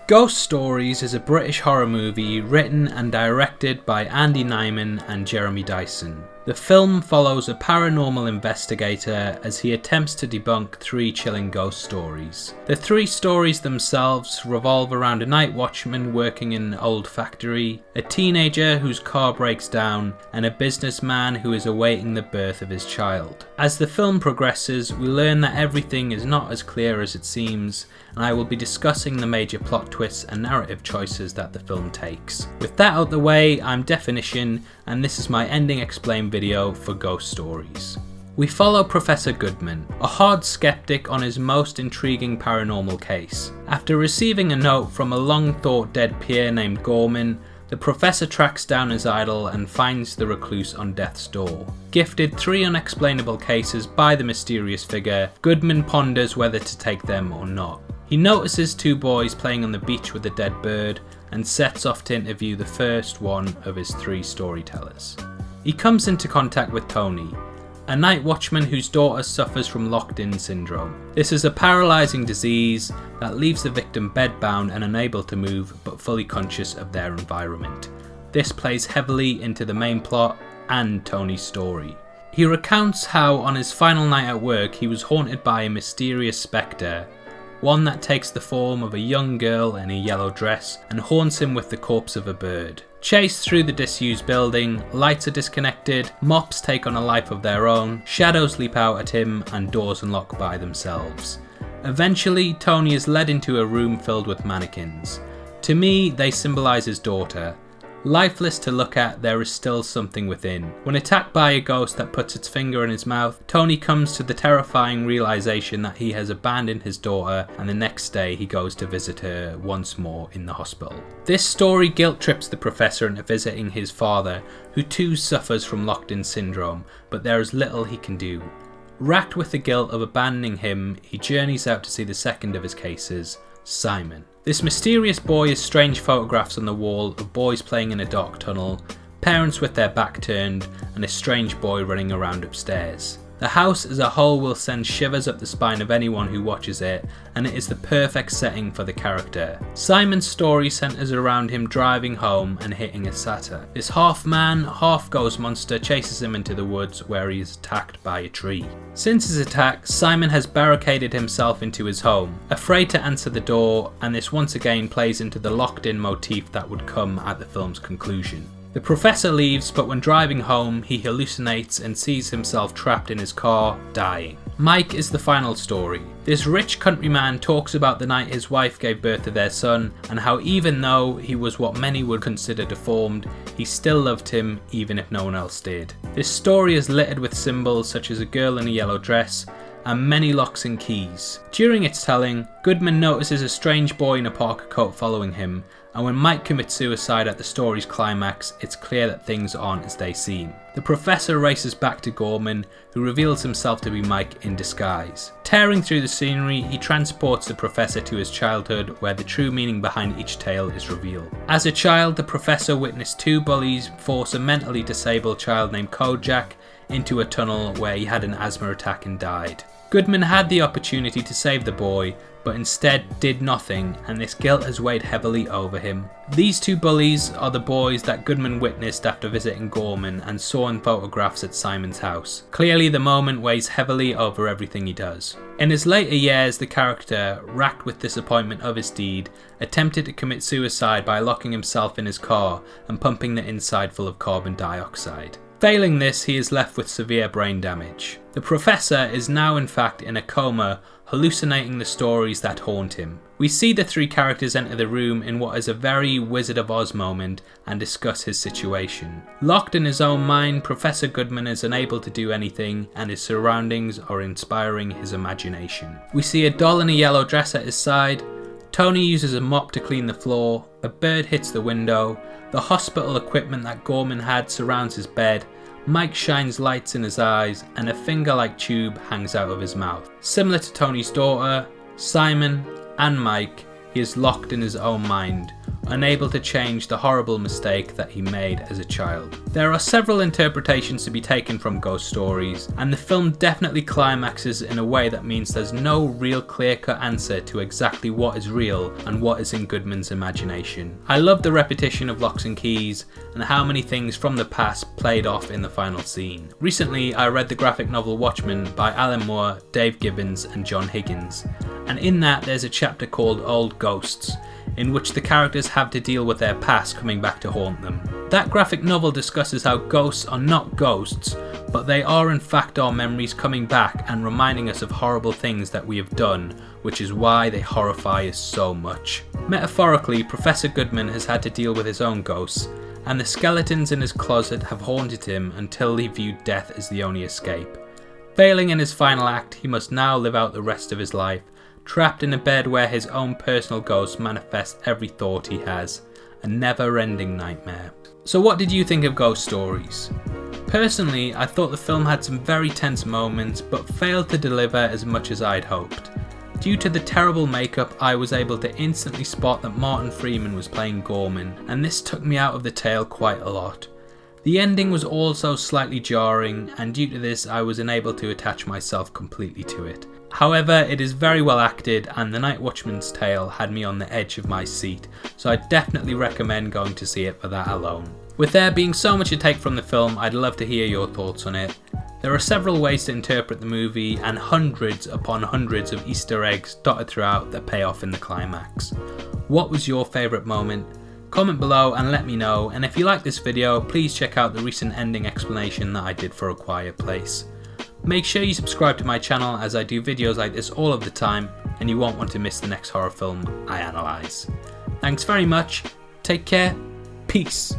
Ghost Stories is a British horror movie written and directed by Andy Nyman and Jeremy Dyson. The film follows a paranormal investigator as he attempts to debunk 3 chilling ghost stories. The 3 stories themselves revolve around a night watchman working in an old factory, a teenager whose car breaks down, and a businessman who is awaiting the birth of his child. As the film progresses, we learn that everything is not as clear as it seems, and I will be discussing the major plot twists and narrative choices that the film takes. With that out the way, I'm Deffinition, and this is my ending explained video for Ghost Stories. We follow Professor Goodman, a hard skeptic on his most intriguing paranormal case. After receiving a note from a long-thought dead peer named Gorman, the professor tracks down his idol and finds the recluse on death's door. Gifted 3 unexplainable cases by the mysterious figure, Goodman ponders whether to take them or not. He notices 2 boys playing on the beach with a dead bird and sets off to interview the first one of his 3 storytellers. He comes into contact with Tony, a night watchman whose daughter suffers from locked-in syndrome. This is a paralysing disease that leaves the victim bedbound and unable to move but fully conscious of their environment. This plays heavily into the main plot and Tony's story. He recounts how on his final night at work he was haunted by a mysterious spectre, one that takes the form of a young girl in a yellow dress and haunts him with the corpse of a bird. Chased through the disused building, lights are disconnected, mops take on a life of their own, shadows leap out at him, and doors unlock by themselves. Eventually, Tony is led into a room filled with mannequins. To me, they symbolise his daughter. Lifeless to look at, there is still something within. When attacked by a ghost that puts its finger in his mouth, Tony comes to the terrifying realization that he has abandoned his daughter, and the next day he goes to visit her once more in the hospital. This story guilt trips the professor into visiting his father, who too suffers from locked-in syndrome, but there is little he can do. Racked with the guilt of abandoning him, he journeys out to see the second of his cases, Simon. This mysterious boy has strange photographs on the wall of boys playing in a dark tunnel, parents with their back turned, and a strange boy running around upstairs. The house as a whole will send shivers up the spine of anyone who watches it, and it is the perfect setting for the character. Simon's story centres around him driving home and hitting a satyr. This half man, half ghost monster chases him into the woods where he is attacked by a tree. Since his attack, Simon has barricaded himself into his home, afraid to answer the door, and this once again plays into the locked-in motif that would come at the film's conclusion. The professor leaves, but when driving home, he hallucinates and sees himself trapped in his car, dying. Mike is the final story. This rich countryman talks about the night his wife gave birth to their son, and how even though he was what many would consider deformed, he still loved him even if no one else did. This story is littered with symbols such as a girl in a yellow dress, and many locks and keys. During its telling, Goodman notices a strange boy in a parka coat following him, and when Mike commits suicide at the story's climax, it's clear that things aren't as they seem. The professor races back to Gorman, who reveals himself to be Mike in disguise. Tearing through the scenery, he transports the professor to his childhood, where the true meaning behind each tale is revealed. As a child, the professor witnessed 2 bullies force a mentally disabled child named Kojak into a tunnel where he had an asthma attack and died. Goodman had the opportunity to save the boy, but instead did nothing, and this guilt has weighed heavily over him. These 2 bullies are the boys that Goodman witnessed after visiting Gorman and saw in photographs at Simon's house. Clearly the moment weighs heavily over everything he does. In his later years, the character, racked with disappointment of his deed, attempted to commit suicide by locking himself in his car and pumping the inside full of carbon dioxide. Failing this, he is left with severe brain damage. The professor is now in fact in a coma, hallucinating the stories that haunt him. We see the 3 characters enter the room in what is a very Wizard of Oz moment and discuss his situation. Locked in his own mind, Professor Goodman is unable to do anything, and his surroundings are inspiring his imagination. We see a doll in a yellow dress at his side. Tony uses a mop to clean the floor, a bird hits the window, the hospital equipment that Gorman had surrounds his bed, Mike shines lights in his eyes, and a finger-like tube hangs out of his mouth. Similar to Tony's daughter, Simon and Mike he is locked in his own mind, unable to change the horrible mistake that he made as a child. There are several interpretations to be taken from ghost stories, and the film definitely climaxes in a way that means there's no real clear-cut answer to exactly what is real and what is in Goodman's imagination. I love the repetition of locks and keys and how many things from the past played off in the final scene. Recently I read the graphic novel Watchmen by Alan Moore, Dave Gibbons and John Higgins, and in that there's a chapter called Old Ghosts, in which the characters have to deal with their past coming back to haunt them. That graphic novel discusses how ghosts are not ghosts, but they are in fact our memories coming back and reminding us of horrible things that we have done, which is why they horrify us so much. Metaphorically, Professor Goodman has had to deal with his own ghosts, and the skeletons in his closet have haunted him until he viewed death as the only escape. Failing in his final act, he must now live out the rest of his life, trapped in a bed where his own personal ghost manifests every thought he has, a never-ending nightmare. So what did you think of ghost stories? Personally, I thought the film had some very tense moments, but failed to deliver as much as I'd hoped. Due to the terrible makeup, I was able to instantly spot that Martin Freeman was playing Gorman, and this took me out of the tale quite a lot. The ending was also slightly jarring, and due to this I was unable to attach myself completely to it. However, it is very well acted, and The Night Watchman's tale had me on the edge of my seat, so I definitely recommend going to see it for that alone. With there being so much to take from the film, I'd love to hear your thoughts on it. There are several ways to interpret the movie, and hundreds upon hundreds of Easter eggs dotted throughout that pay off in the climax. What was your favourite moment? Comment below and let me know, and if you like this video, please check out the recent ending explanation that I did for A Quiet Place. Make sure you subscribe to my channel as I do videos like this all of the time, and you won't want to miss the next horror film I analyse. Thanks very much, take care, peace.